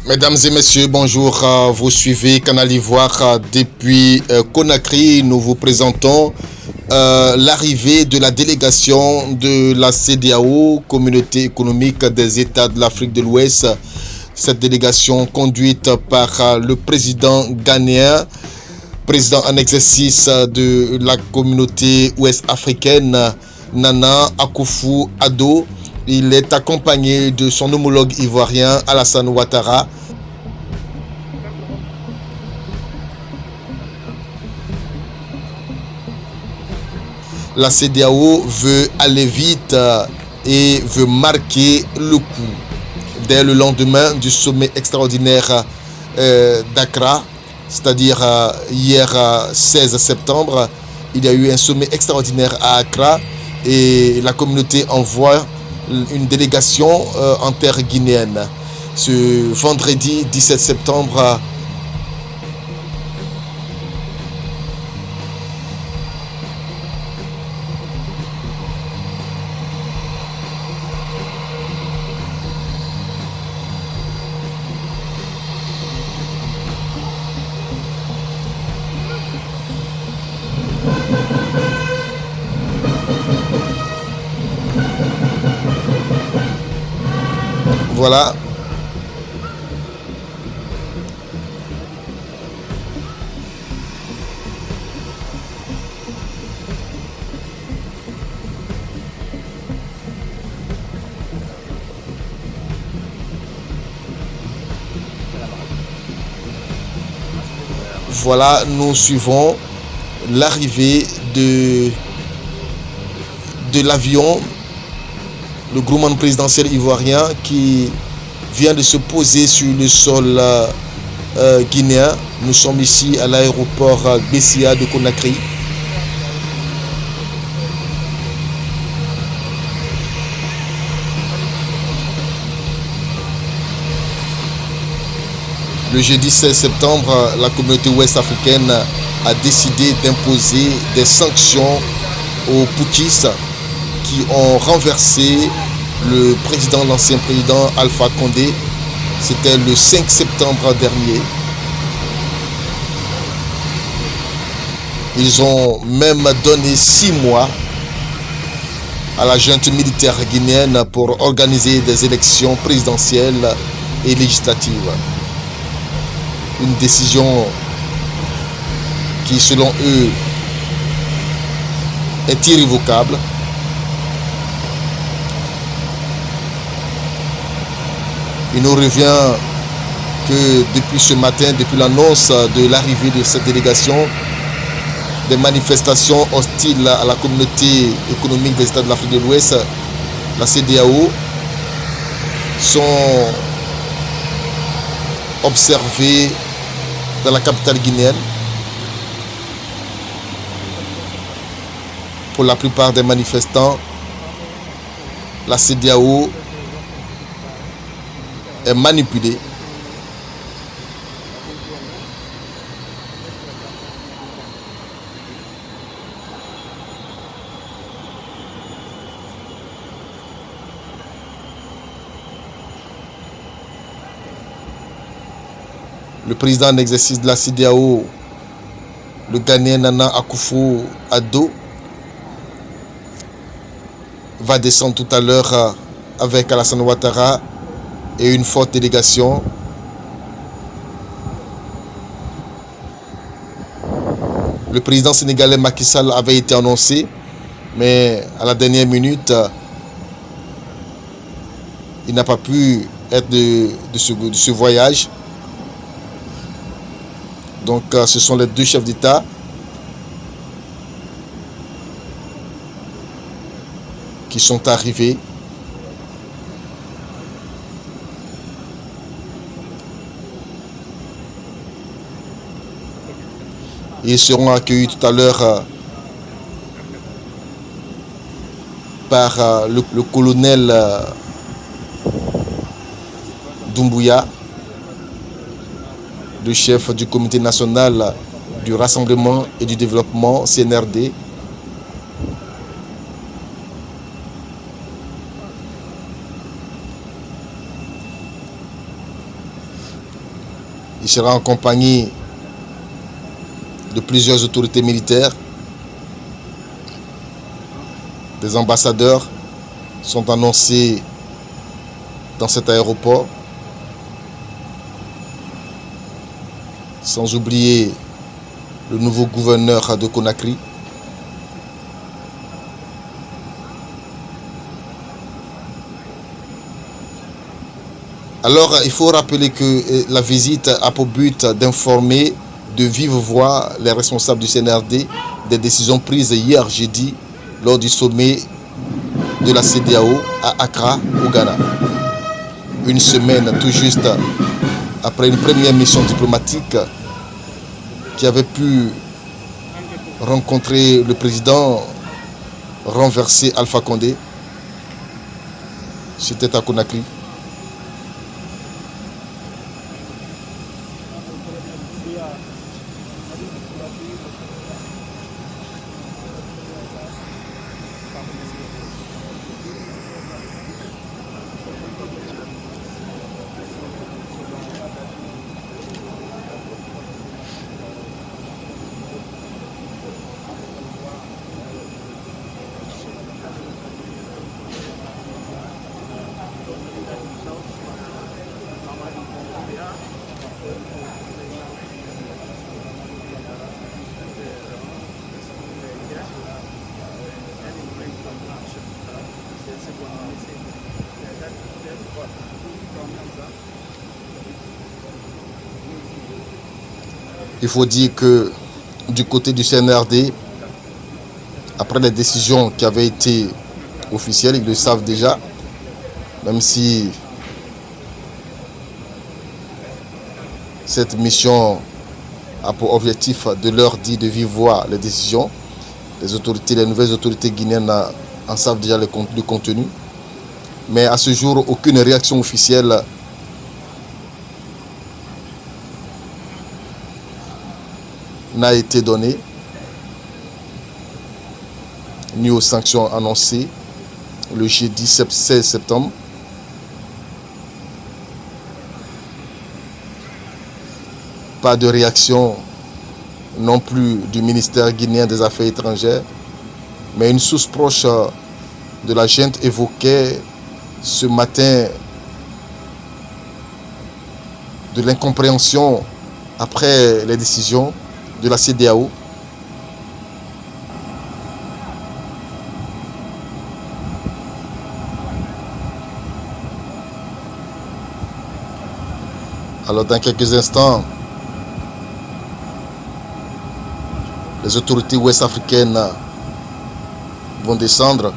Mesdames et messieurs, bonjour. Vous suivez Canal Ivoire depuis Conakry. Nous vous présentons l'arrivée de la délégation de la CEDEAO, Communauté économique des États de l'Afrique de l'Ouest. Cette délégation conduite par le président ghanéen, président en exercice de la communauté ouest-africaine, Nana Akufo-Addo. Il est accompagné de son homologue ivoirien Alassane Ouattara. La CEDEAO veut aller vite et veut marquer le coup. Dès le lendemain du sommet extraordinaire d'Accra, c'est-à-dire hier 16 septembre, il y a eu un sommet extraordinaire à Accra et la communauté envoie une délégation en terre guinéenne. Ce vendredi 17 septembre, voilà. Voilà, nous suivons l'arrivée de l'avion, le groupement présidentiel ivoirien qui vient de se poser sur le sol guinéen. Nous sommes ici à l'aéroport Bessia de Conakry. Le jeudi 16 septembre, la communauté ouest-africaine a décidé d'imposer des sanctions aux putschistes qui ont renversé l'ancien président Alpha Condé. C'était le 5 septembre dernier. Ils ont même donné 6 mois à la junte militaire guinéenne pour organiser des élections présidentielles et législatives. Une décision qui, selon eux, est irrévocable. Il nous revient que depuis ce matin, depuis l'annonce de l'arrivée de cette délégation, des manifestations hostiles à la communauté économique des États de l'Afrique de l'Ouest, la CEDEAO, sont observées dans la capitale guinéenne. Pour la plupart des manifestants, la CEDEAO est manipulée. Le président en exercice de la CEDEAO, le Ghanéen Nana Akufo-Addo, va descendre tout à l'heure avec Alassane Ouattara et une forte délégation. Le président sénégalais Macky Sall avait été annoncé, mais à la dernière minute, il n'a pas pu être de ce voyage. Donc ce sont les deux chefs d'État qui sont arrivés. Ils seront accueillis tout à l'heure par le colonel Doumbouya, le chef du comité national du rassemblement et du développement CNRD. Il sera en compagnie de plusieurs autorités militaires. Des ambassadeurs sont annoncés dans cet aéroport. Sans oublier le nouveau gouverneur de Conakry. Alors, il faut rappeler que la visite a pour but d'informer de vive voix les responsables du CNRD des décisions prises hier jeudi lors du sommet de la CEDEAO à Accra, au Ghana. Une semaine tout juste après une première mission diplomatique qui avait pu rencontrer le président renversé Alpha Condé. C'était à Conakry. Il faut dire que du côté du CNRD, après les décisions qui avaient été officielles, ils le savent déjà, même si cette mission a pour objectif de leur dire de vive voix les décisions. Les nouvelles autorités guinéennes en savent déjà le contenu. Mais à ce jour, aucune réaction officielle n'a été donnée, ni aux sanctions annoncées le jeudi 16 septembre. Pas de réaction non plus du ministère guinéen des Affaires étrangères, mais une source proche de la junte évoquait ce matin de l'incompréhension après les décisions de la CEDEAO. Alors dans quelques instants, les autorités ouest-africaines vont descendre.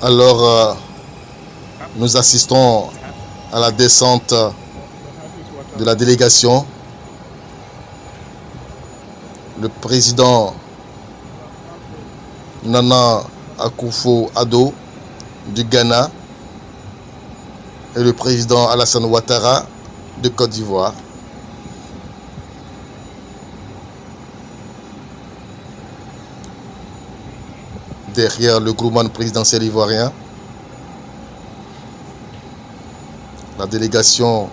Alors, nous assistons à la descente de la délégation. Le président Nana Akufo-Addo du Ghana et le président Alassane Ouattara de Côte d'Ivoire. Derrière le groupement présidentiel ivoirien, la délégation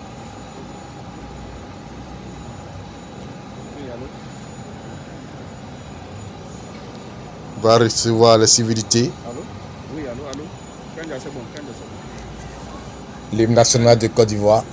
va recevoir les civilités. L'hymne national de Côte d'Ivoire.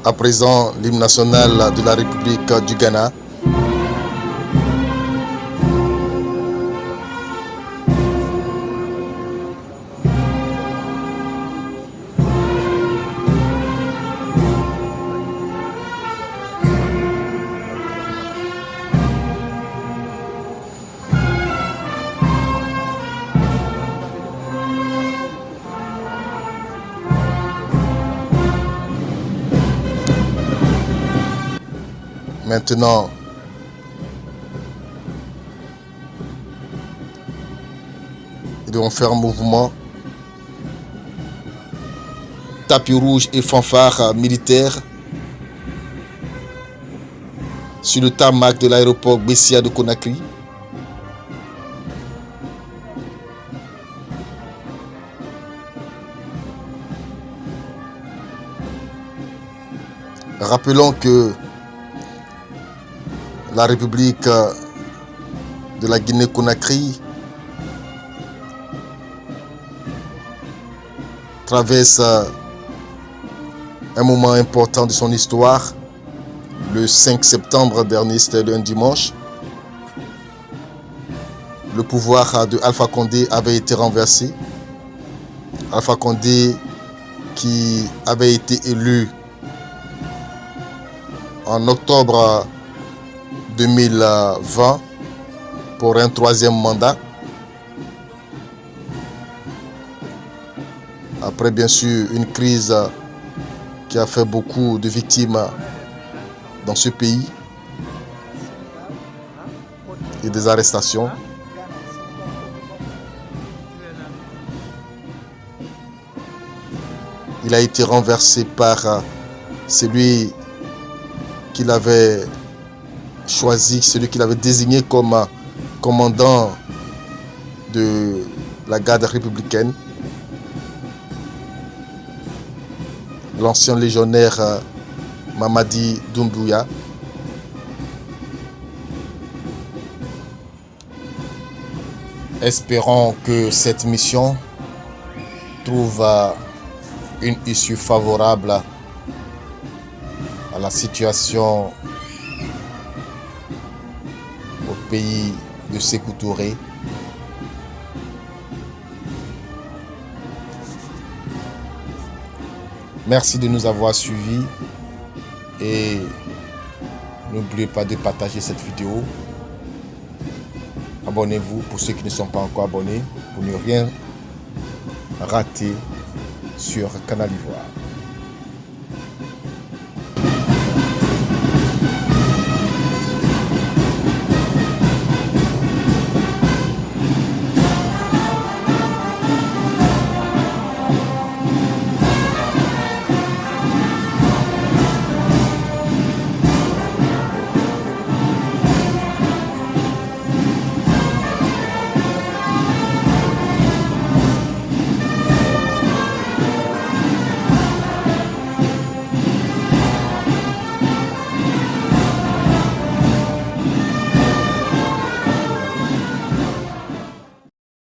À présent, l'hymne national de la République du Ghana. Maintenant, ils devront faire un mouvement. Tapis rouge et fanfare militaire sur le tarmac de l'aéroport Bessia de Conakry. Rappelons que la République de la Guinée-Conakry traverse un moment important de son histoire. Le 5 septembre dernier, c'était un dimanche. Le pouvoir de Alpha Condé avait été renversé. Alpha Condé qui avait été élu en octobre 2020 pour un troisième mandat. Après, bien sûr, une crise qui a fait beaucoup de victimes dans ce pays et des arrestations. Il a été renversé par celui qu'il avait choisi, celui qu'il avait désigné comme commandant de la garde républicaine, l'ancien légionnaire Mamadi Doumbouya. Espérons que cette mission trouve une issue favorable à la situation au pays de Sékou Touré. Merci de nous avoir suivis et n'oubliez pas de partager cette vidéo. Abonnez-vous pour ceux qui ne sont pas encore abonnés pour ne rien raté sur Canal Ivoire.